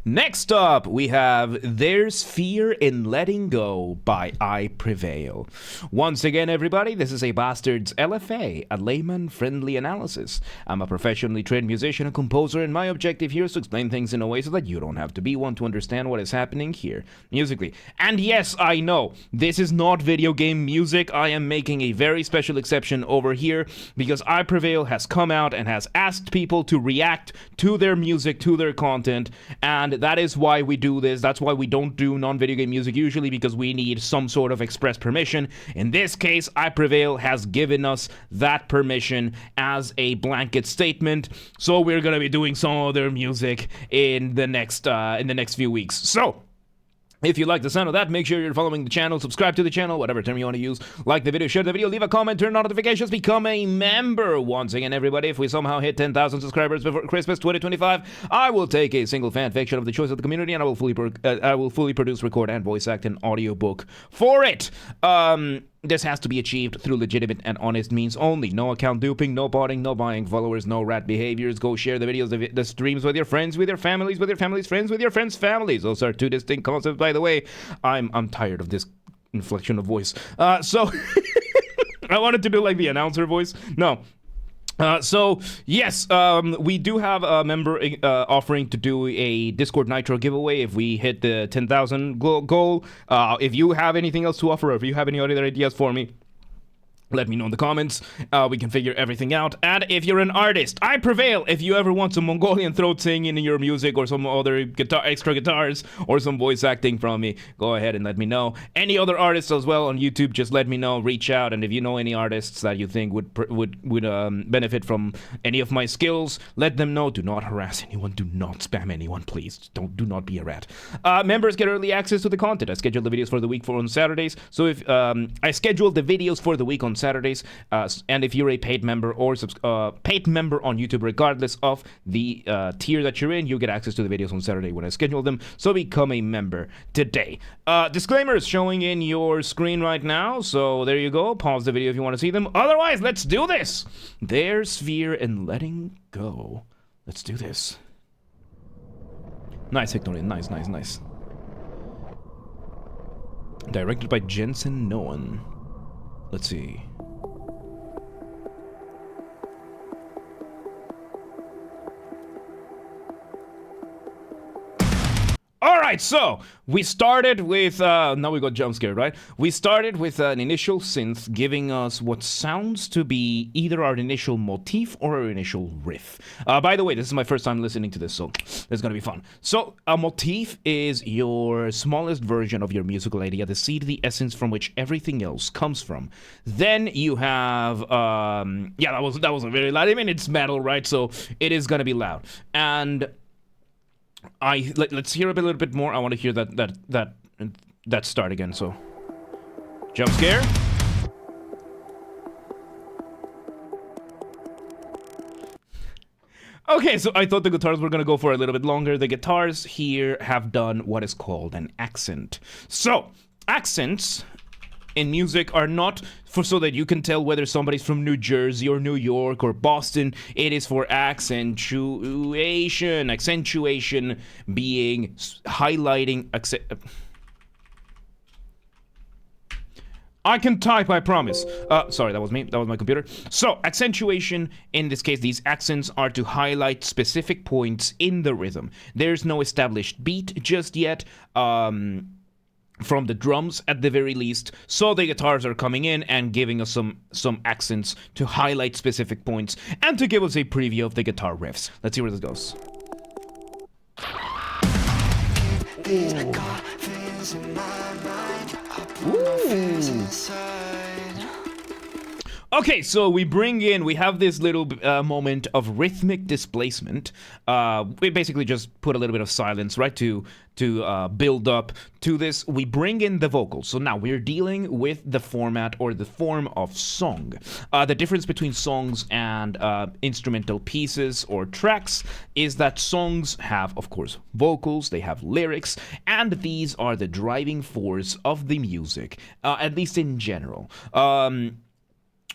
Next up, we have There's Fear in Letting Go by I Prevail. Once again, everybody, this is a Basterd's LFA, a layman-friendly analysis. I'm a professionally trained musician and composer, and my objective here is to explain things in a way so that you don't have to be one to understand what is happening here, musically. And yes, I know, this is not video game music. I am making a very special exception over here because I Prevail has come out and has asked people to react to their music, to their content, and that is why we do this. That's why we don't do non-video game music usually, because we need some sort of express permission. In this case, I Prevail has given us that permission as a blanket statement, so we're gonna be doing some of their music in the next few weeks. So if you like the sound of that, make sure you're following the channel, subscribe to the channel, whatever term you want to use, like the video, share the video, leave a comment, turn on notifications, become a member. Once again, everybody, if we somehow hit 10,000 subscribers before Christmas 2025, I will take a single fan fiction of the choice of the community, and I will fully produce, record, and voice act an audiobook for it. This has to be achieved through legitimate and honest means only. No account duping, no botting, no buying followers, no rat behaviors. Go share the videos, the streams with your friends, with your families, with your family's friends, with your friends' families. Those are two distinct concepts, by the way. I'm tired of this inflection of voice. So I wanted to do like the announcer voice. No. So yes, we do have a member offering to do a Discord Nitro giveaway if we hit the 10,000 goal. If you have anything else to offer, or if you have any other ideas for me, let me know in the comments. We can figure everything out. And if you're an artist, I Prevail. If you ever want some Mongolian throat singing in your music, or some other extra guitars, or some voice acting from me, go ahead and let me know. Any other artists as well on YouTube, just let me know. Reach out, and if you know any artists that you think would benefit from any of my skills, let them know. Do not harass anyone. Do not spam anyone, please. Do not be a rat. Members get early access to the content. I schedule the videos for the week on Saturdays. So if I schedule the videos for the week on Saturdays, and if you're a paid member or paid member on YouTube, regardless of the tier that you're in, you get access to the videos on Saturday when I schedule them. So become a member today. Disclaimers showing in your screen right now, so there you go. Pause the video if you want to see them. Otherwise, let's do this. There's Fear in Letting Go. Let's do this. Nice, Hector. Nice. Directed by Jensen Noan. Let's see. Alright, so we started with, now we got jump scared, right? We started with an initial synth giving us what sounds to be either our initial motif or our initial riff. By the way, this is my first time listening to this, so it's gonna be fun. So, a motif is your smallest version of your musical idea, the seed, the essence from which everything else comes from. Then you have, yeah, that was a very loud, I mean, it's metal, right? So, it is gonna be loud. And let's hear a little bit more. I want to hear that start again. So, jump scare. Okay, so I thought the guitars were gonna go for a little bit longer. The guitars here have done what is called an accent. So, accents in music are not so that you can tell whether somebody's from New Jersey or New York or Boston. It is for accentuation. Accentuation being highlighting. I can type, I promise. Sorry, that was me. That was my computer. So, accentuation, in this case, these accents are to highlight specific points in the rhythm. There's no established beat just yet. From the drums at the very least, so the guitars are coming in and giving us some accents to highlight specific points and to give us a preview of the guitar riffs. Let's see where this goes. Okay, so we have this little moment of rhythmic displacement. We basically just put a little bit of silence, right, to build up to this. We bring in the vocals. So now we're dealing with the format or the form of song. The difference between songs and instrumental pieces or tracks is that songs have, of course, vocals, they have lyrics, and these are the driving force of the music, at least in general.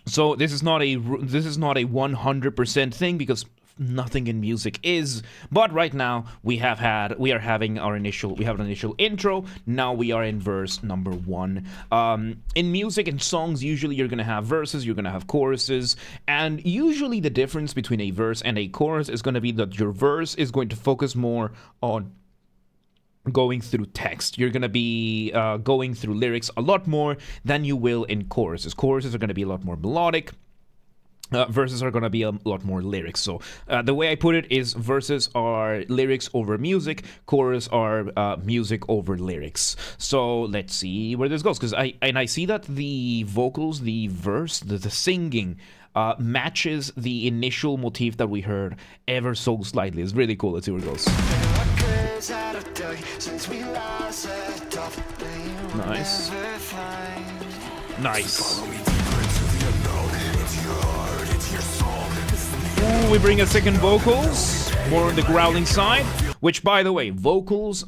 So this is not a 100% thing, because nothing in music is. But right now we have an initial intro. Now we are in verse number 1. In music and songs, usually you're gonna have verses, you're gonna have choruses, and usually the difference between a verse and a chorus is gonna be that your verse is going to focus more on going through text. You're going to be going through lyrics a lot more than you will in choruses. Choruses are going to be a lot more melodic. Verses are going to be a lot more lyrics. So the way I put it is verses are lyrics over music, chorus are music over lyrics. So let's see where this goes, because I see that the vocals, the verse, the singing matches the initial motif that we heard ever so slightly. It's really cool. Let's see where it goes. Nice. Nice. Ooh, we bring a second vocals, more on the growling side, which, by the way, vocals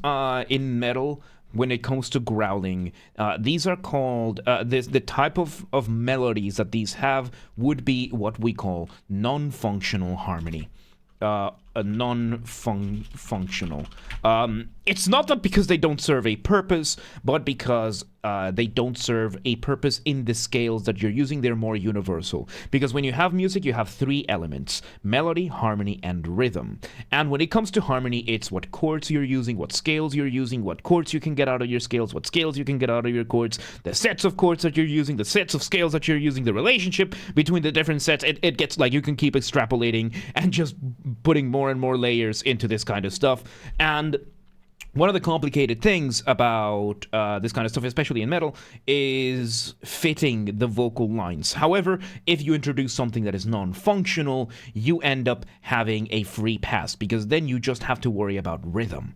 in metal, when it comes to growling, these are called, the type of melodies that these have would be what we call non-functional harmony. A non-functional. It's not that because they don't serve a purpose, but because they don't serve a purpose in the scales that you're using. They're more universal. Because when you have music, you have 3 elements: melody, harmony, and rhythm. And when it comes to harmony, it's what chords you're using, what scales you're using, what chords you can get out of your scales, what scales you can get out of your chords, the sets of chords that you're using, the sets of scales that you're using, the relationship between the different sets. It gets like you can keep extrapolating and just putting more and more layers into this kind of stuff. And one of the complicated things about this kind of stuff, especially in metal, is fitting the vocal lines. However, if you introduce something that is non-functional, you end up having a free pass, because then you just have to worry about rhythm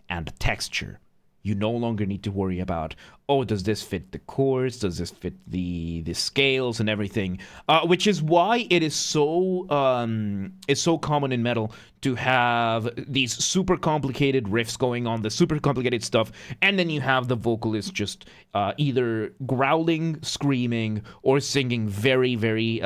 and texture. You no longer need to worry about, oh, does this fit the chords? Does this fit the scales and everything? Which is why it is so common in metal to have these super complicated riffs going on, the super complicated stuff, and then you have the vocalist just either growling, screaming, or singing very, very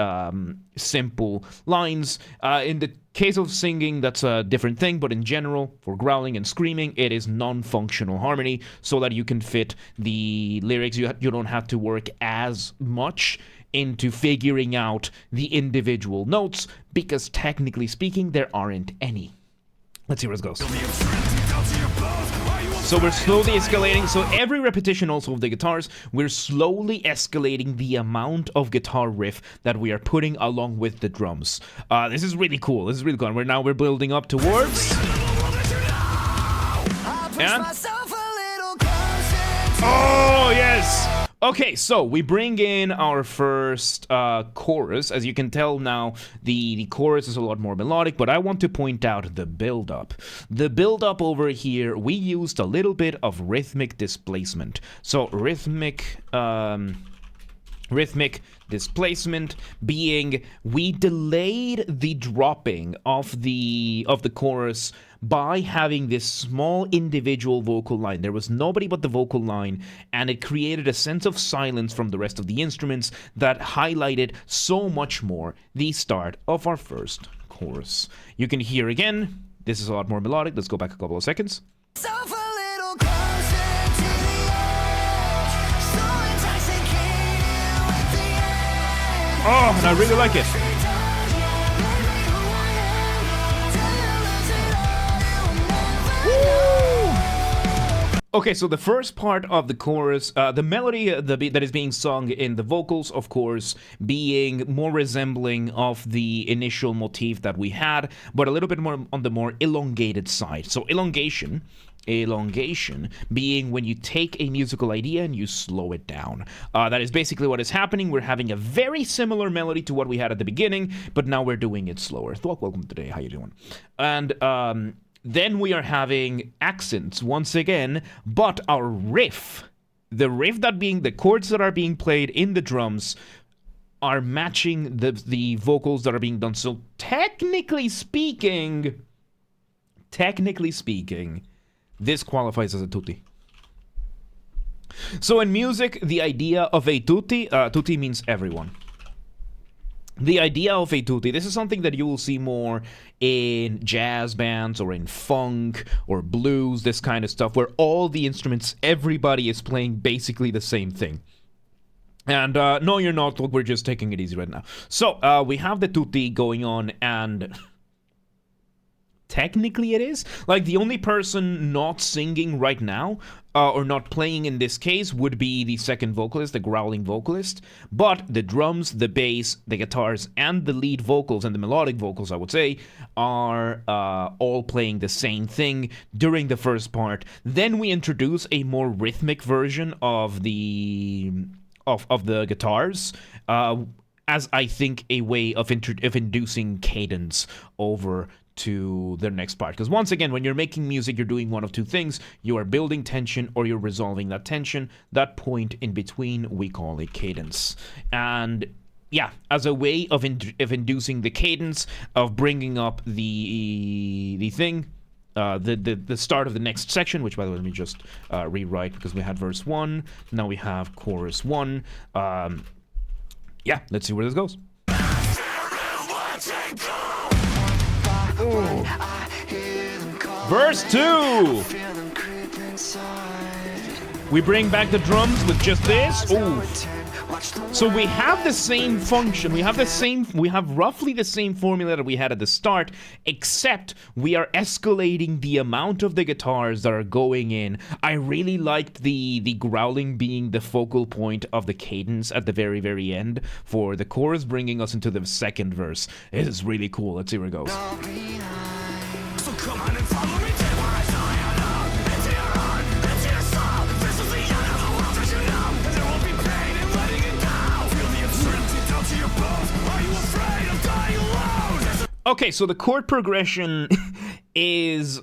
simple lines. In the case of singing, that's a different thing, but in general, for growling and screaming, it is non-functional harmony, so that you can fit the lyrics. You don't have to work as much into figuring out the individual notes, because technically speaking, there aren't any. Let's see where it goes. So we're slowly escalating. So every repetition also of the guitars, we're slowly escalating the amount of guitar riff that we are putting along with the drums. This is really cool. This is really cool. And we're building up towards. And oh yes. Okay, so we bring in our first chorus. As you can tell now, the chorus is a lot more melodic, but I want to point out the build-up. The build-up over here, we used a little bit of rhythmic displacement. So rhythmic displacement being we delayed the dropping of the chorus by having this small individual vocal line. There was nobody but the vocal line, and it created a sense of silence from the rest of the instruments that highlighted so much more the start of our first chorus. You can hear again, this is a lot more melodic. Let's go back a couple of seconds. Oh, and I really like it. Okay, so the first part of the chorus, the melody that is being sung in the vocals, of course, being more resembling of the initial motif that we had, but a little bit more on the more elongated side. So elongation being when you take a musical idea and you slow it down. That is basically what is happening. We're having a very similar melody to what we had at the beginning, but now we're doing it slower. Welcome today, how you doing? And then we are having accents once again, but our riff, the chords that are being played in the drums are matching the vocals that are being done. So technically speaking, this qualifies as a tutti. So in music, the idea of a tutti means everyone. the idea of a tutti, this is something that you will see more in jazz bands or in funk or blues, this kind of stuff, where all the instruments, everybody is playing basically the same thing. And no, you're not. Look, we're just taking it easy right now. So we have the tutti going on, and technically it is. Like, the only person not singing right now, or not playing in this case, would be the second vocalist, the growling vocalist. But the drums, the bass, the guitars, and the lead vocals, and the melodic vocals, I would say, are all playing the same thing during the first part. Then we introduce a more rhythmic version of the guitars, as I think a way of inducing cadence over to the next part. Because once again, when you're making music, you're doing one of two things. You are building tension, or you're resolving that tension. That point in between, we call it cadence. And yeah, as a way of inducing the cadence, of bringing up the thing, the start of the next section, which, by the way, let me just rewrite, because we had verse 1, now we have chorus 1. Yeah, let's see where this goes. Ooh. Verse 2. We bring back the drums with just this. Ooh. So we have the same function, we have roughly the same formula that we had at the start, except we are escalating the amount of the guitars that are going in. I really liked the growling being the focal point of the cadence at the very, very end for the chorus, bringing us into the second verse. It is really cool. Let's see where it goes. So come on and follow me. Okay, so the chord progression is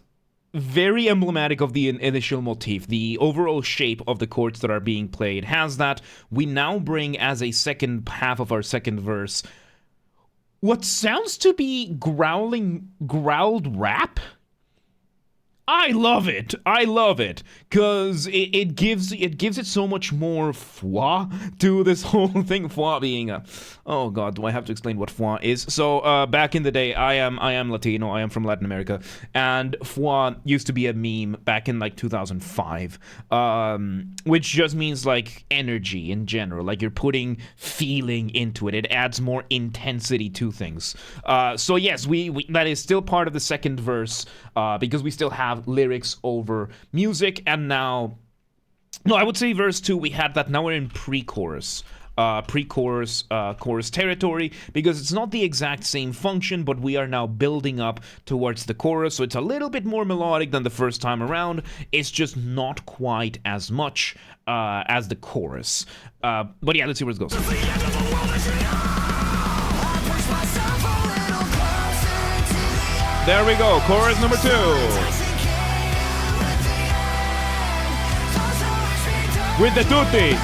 very emblematic of the initial motif. The overall shape of the chords that are being played has that. We now bring, as a second half of our second verse, what sounds to be growled rap. I love it, because it gives it so much more foi to this whole thing. Foi being oh god, do I have to explain what foi is? So back in the day, I am Latino, I am from Latin America, and foi used to be a meme back in like 2005, which just means like energy in general, like you're putting feeling into it. It adds more intensity to things. So yes, we that is still part of the second verse, because we still have lyrics over music. And now, no, I would say verse 2, we had that. Now we're in pre-chorus chorus territory, because it's not the exact same function, but we are now building up towards the chorus, so it's a little bit more melodic than the first time around. It's just not quite as much as the chorus, but yeah, let's see where it goes. There we go, chorus number 2. With the tutti.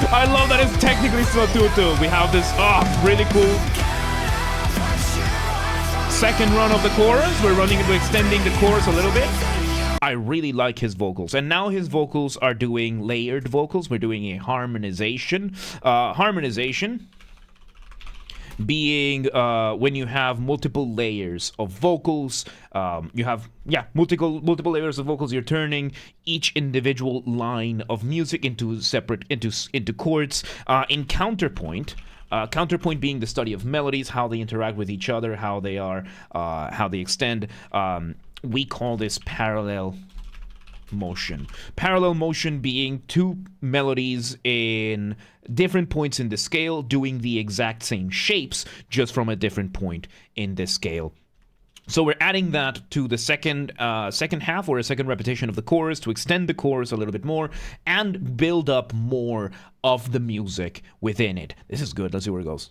I love that it's technically still tutu. We have this, really cool second run of the chorus. We're extending the chorus a little bit. I really like his vocals. And now his vocals are doing layered vocals. We're doing a harmonization. Harmonization being when you have multiple layers of vocals. You have multiple layers of vocals. You're turning each individual line of music into chords. In counterpoint, counterpoint being the study of melodies, how they interact with each other, how they extend. We call this parallel motion. Parallel motion being two melodies in different points in the scale doing the exact same shapes, just from a different point in the scale. So we're adding that to the second half, or a second repetition of the chorus, to extend the chorus a little bit more and build up more of the music within it. This is good. Let's see where it goes.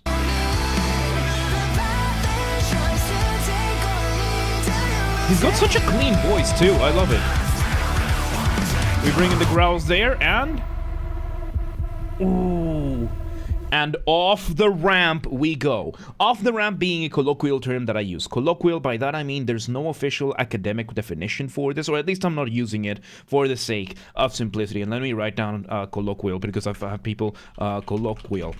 He's got such a clean voice too. I love it. We bring in the growls there, and ooh, And off the ramp we go. Off the ramp being a colloquial term that I use. Colloquial, by that I mean there's no official academic definition for this, or at least I'm not using it for the sake of simplicity. And let me write down colloquial, because I've had people colloquial.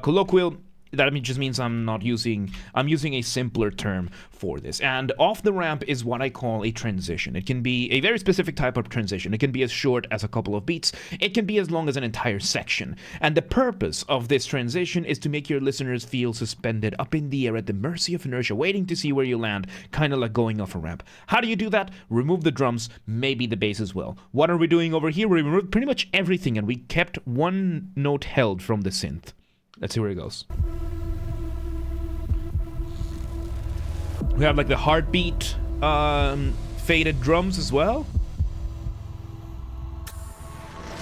Colloquial, that just means I'm using a simpler term for this. And off the ramp is what I call a transition. It can be a very specific type of transition. It can be as short as a couple of beats. It can be as long as an entire section. And the purpose of this transition is to make your listeners feel suspended up in the air at the mercy of inertia, waiting to see where you land, kind of like going off a ramp. How do you do that? Remove the drums, maybe the bass as well. What are we doing over here? We removed pretty much everything, and we kept one note held from the synth. Let's see where it goes. We have like the heartbeat faded drums as well.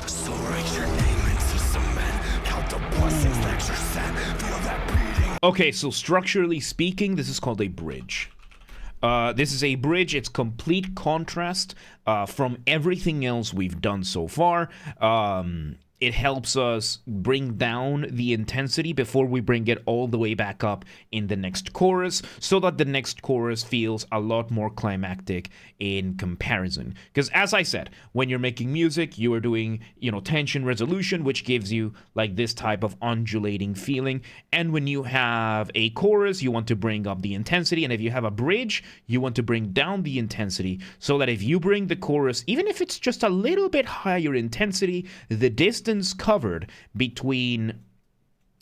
So write your name into cement. Count the blessings that you're sent. Feel that beating. Okay, so structurally speaking, this is called a bridge. This is a bridge. It's complete contrast from everything else we've done so far. It helps us bring down the intensity before we bring it all the way back up in the next chorus, so that the next chorus feels a lot more climactic in comparison. Because as I said, when you're making music, you are doing, tension resolution, which gives you like this type of undulating feeling. And when you have a chorus, you want to bring up the intensity. And if you have a bridge, you want to bring down the intensity, so that if you bring the chorus, even if it's just a little bit higher intensity, the distance covered between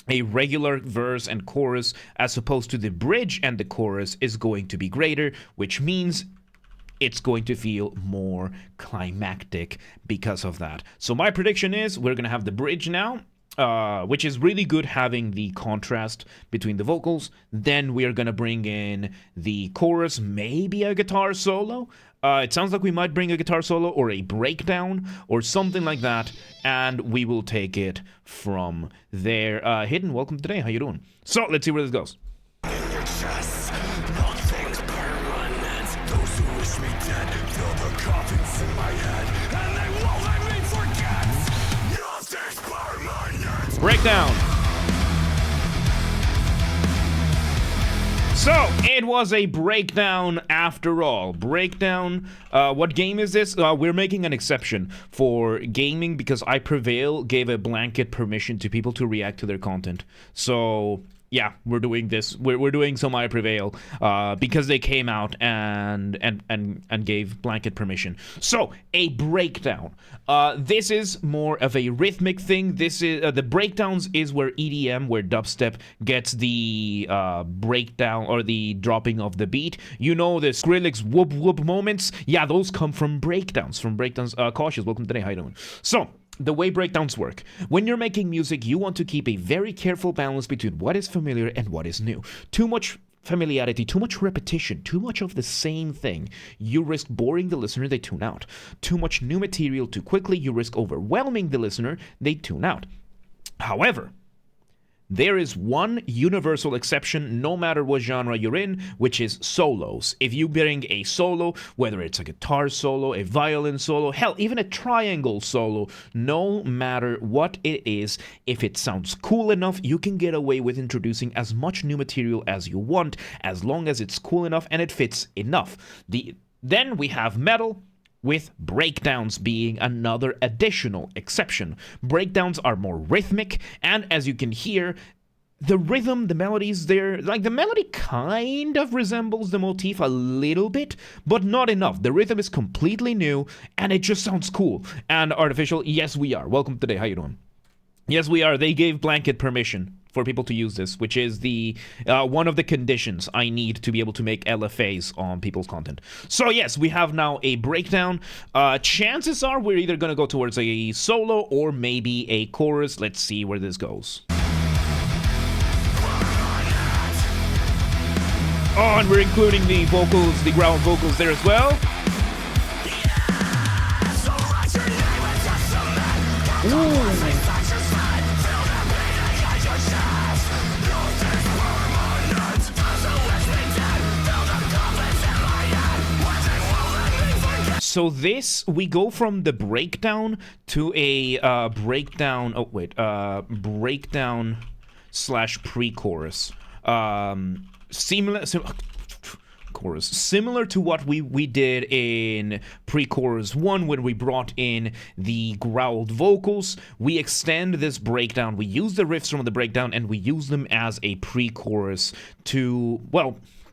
a regular verse and chorus as opposed to the bridge and the chorus is going to be greater, which means it's going to feel more climactic because of that. So my prediction is we're going to have the bridge now, which is really good, having the contrast between the vocals. Then we are going to bring in the chorus, maybe a guitar solo. It sounds like we might bring a guitar solo or a breakdown or something like that, and we will take it from there. Hidden, welcome today. How you doing? So let's see where this goes. In your chest, nothing's permanent. Those who wish me dead feel the coffins in my head, and they won't let me forget. Nothing's permanent. Breakdown. So, it was a breakdown after all. Breakdown, what game is this? We're making an exception for gaming because Prevail gave a blanket permission to people to react to their content. So, yeah, we're doing this. We're doing some Prevail because they came out and gave blanket permission. So, a breakdown. This is more of a rhythmic thing. This is the breakdowns is where EDM, where dubstep gets the breakdown or the dropping of the beat. You know, the Skrillex whoop whoop moments. Yeah, those come from breakdowns. Cautious, welcome today. How you doing? So, the way breakdowns work. When you're making music, you want to keep a very careful balance between what is familiar and what is new. Too much familiarity, too much repetition, too much of the same thing, you risk boring the listener, they tune out. Too much new material too quickly, you risk overwhelming the listener, they tune out. However, there is one universal exception no matter what genre you're in, which is solos. If you bring a solo, whether it's a guitar solo, a violin solo, hell, even a triangle solo, no matter what it is, if it sounds cool enough, you can get away with introducing as much new material as you want, as long as it's cool enough and it fits enough. Then we have metal, with breakdowns being another additional exception. Breakdowns are more rhythmic, and as you can hear, the rhythm, the melodies there, like the melody kind of resembles the motif a little bit, but not enough. The rhythm is completely new, and it just sounds cool. And artificial, yes we are. Welcome today, how you doing? Yes we are. They gave blanket permission for people to use this, which is the one of the conditions I need to be able to make LFAs on people's content. So yes, we have now a breakdown. Chances are we're either going to go towards a solo or maybe a chorus. Let's see where this goes. Oh, and we're including the vocals, the ground vocals there as well. Ooh. So this, we go from the breakdown to a breakdown slash pre-chorus. Similar to what we did in pre-chorus 1 when we brought in the growled vocals. We extend this breakdown, we use the riffs from the breakdown, and we use them as a pre-chorus to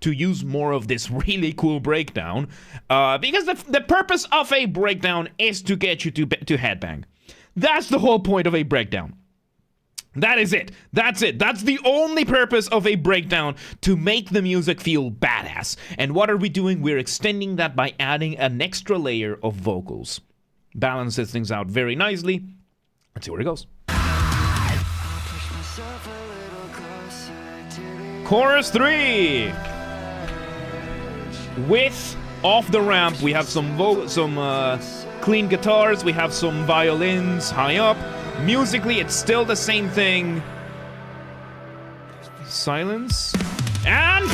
use more of this really cool breakdown, because the purpose of a breakdown is to get you to headbang. That's the whole point of a breakdown. That is it. That's it. That's the only purpose of a breakdown, to make the music feel badass. And what are we doing? We're extending that by adding an extra layer of vocals. Balances things out very nicely. Let's see where it goes. Chorus 3. With off the ramp, we have some clean guitars, we have some violins high up. Musically, it's still the same thing. Silence. And...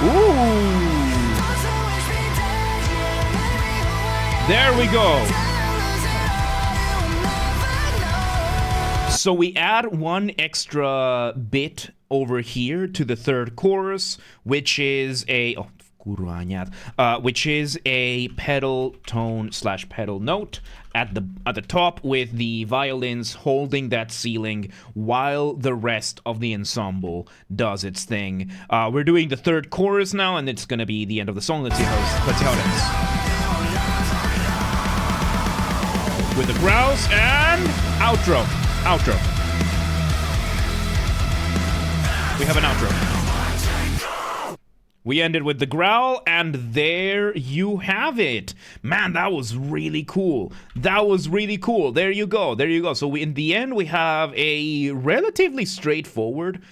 ooh! There we go. So we add one extra bit over here to the third chorus, which is a... which is a pedal tone slash pedal note at the top, with the violins holding that ceiling while the rest of the ensemble does its thing. We're doing the third chorus now, and it's gonna be the end of the song. Let's see how it ends. With the growls and outro. We have an outro. We ended with the growl, and there you have it. Man, that was really cool. There you go. So in the end, we have a relatively straightforward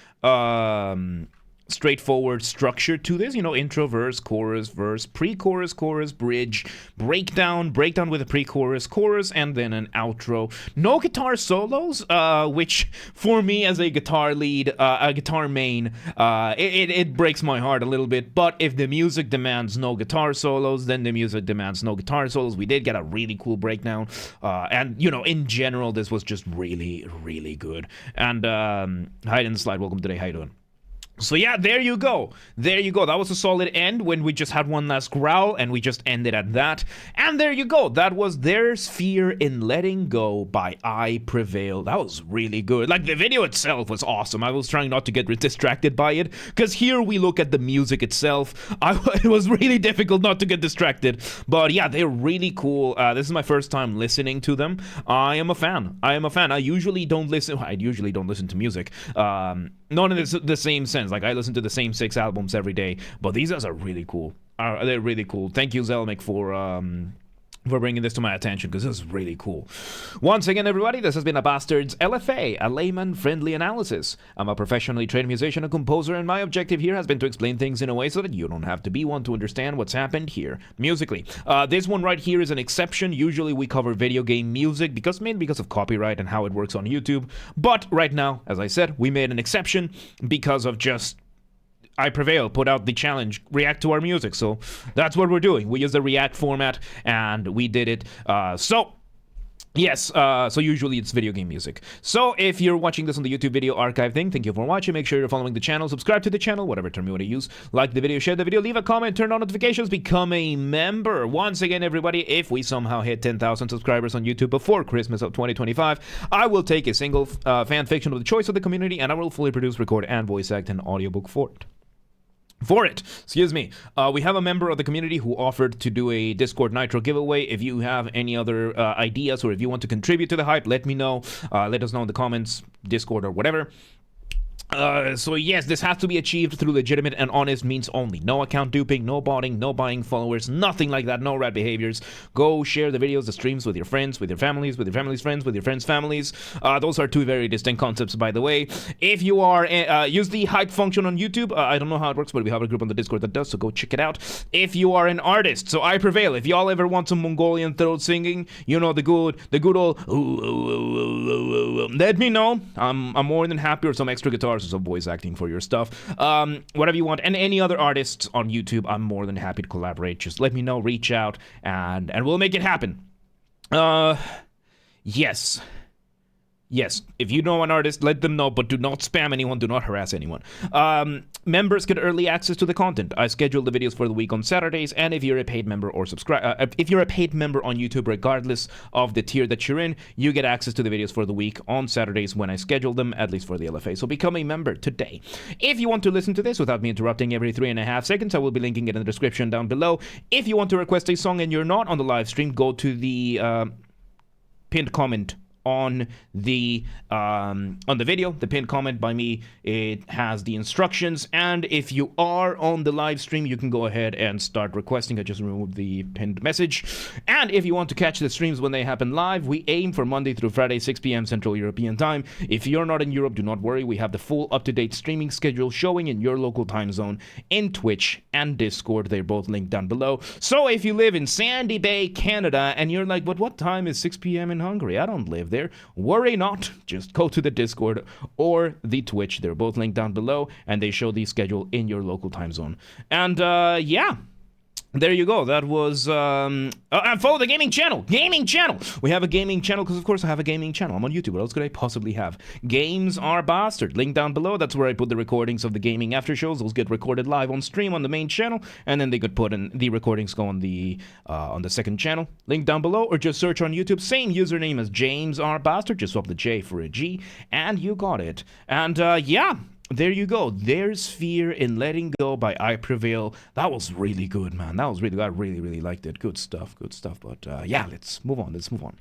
structure to this, intro, verse, chorus, pre-chorus, chorus, bridge, breakdown with a pre-chorus, chorus, and then an outro. No guitar solos, which for me as a guitar lead, a guitar main, it breaks my heart a little bit, but if the music demands no guitar solos, then the music demands no guitar solos. We did get a really cool breakdown, and, in general, this was just really, really good. And, hi, in the slide, welcome today, how you doing? So yeah, there you go. That was a solid end when we just had one last growl and we just ended at that. And there you go. That was There's Fear in Letting Go by I Prevail. That was really good. Like, the video itself was awesome. I was trying not to get distracted by it, because here we look at the music itself. It was really difficult not to get distracted. But yeah, they're really cool. This is my first time listening to them. I am a fan. I usually don't listen to music. Not in the same sense. Like, I listen to the same 6 albums every day, but these guys are really cool. They're really cool. Thank you, Zelmic, for bringing this to my attention, because this is really cool. Once again, everybody, this has been a Basterd's LFA, a layman-friendly analysis. I'm a professionally trained musician and composer, and my objective here has been to explain things in a way so that you don't have to be one to understand what's happened here musically. This one right here is an exception. Usually we cover video game music, mainly because of copyright and how it works on YouTube. But right now, as I said, we made an exception because of just... I Prevail put out the challenge, react to our music, so that's what we're doing. We use the react format, and we did it. So usually it's video game music. So if you're watching this on the YouTube video archive thing, thank you for watching. Make sure you're following the channel, subscribe to the channel, whatever term you want to use. Like the video, share the video, leave a comment, turn on notifications, become a member. Once again, everybody, if we somehow hit 10,000 subscribers on YouTube before Christmas of 2025, I will take a single fan fiction of the choice of the community, and I will fully produce, record, and voice act an audiobook for it. Excuse me. We have a member of the community who offered to do a Discord Nitro giveaway. If you have any other ideas, or if you want to contribute to the hype, let me know. Let us know in the comments, Discord, or whatever. So yes, this has to be achieved through legitimate and honest means only. No account duping, no botting, no buying followers, nothing like that, no rat behaviors. Go share the videos, the streams with your friends, with your families, with your family's friends, with your friends' families. Those are two very distinct concepts, by the way. If you are, use the hype function on YouTube. I don't know how it works, but we have a group on the Discord that does, so go check it out. If you are an artist, so I Prevail. If y'all ever want some Mongolian throat singing, the good old let me know. I'm more than happy, or some extra guitars or some voice acting for your stuff. Whatever you want. And any other artists on YouTube, I'm more than happy to collaborate. Just let me know, reach out, and we'll make it happen. Yes. Yes, if you know an artist, let them know, but do not spam anyone, do not harass anyone. Members get early access to the content. I schedule the videos for the week on Saturdays, and if you're a paid member or if you're a paid member on YouTube, regardless of the tier that you're in, you get access to the videos for the week on Saturdays when I schedule them, at least for the LFA. So become a member today. If you want to listen to this without me interrupting every 3.5 seconds, I will be linking it in the description down below. If you want to request a song and you're not on the live stream, go to the pinned comment on the video, the pinned comment by me. It has the instructions, and if you are on the live stream, you can go ahead and start requesting. I just removed the pinned message. And if you want to catch the streams when they happen live, we aim for Monday through Friday, 6 p.m. Central European Time. If you're not in Europe, do not worry. We have the full up-to-date streaming schedule showing in your local time zone in Twitch and Discord. They're both linked down below. So if you live in Sandy Bay, Canada, and you're like, but what time is 6 p.m. in Hungary? I don't live there. Worry not, just go to the Discord or the Twitch. They're both linked down below, and they show the schedule in your local time zone. And yeah, there you go. That was and follow the gaming channel. We have a gaming channel because, of course, I have a gaming channel. I'm on YouTube. What else could I possibly have? Games are Basterd. Link down below. That's where I put the recordings of the gaming after shows. Those get recorded live on stream on the main channel, and then they could put in the recordings go on the second channel. Link down below, or just search on YouTube. Same username as James R Basterd. Just swap the J for a G, and you got it. And yeah. There you go. There's Fear in Letting Go by I Prevail. That was really good, man. That was really good. I really, really liked it. Good stuff. But yeah, let's move on.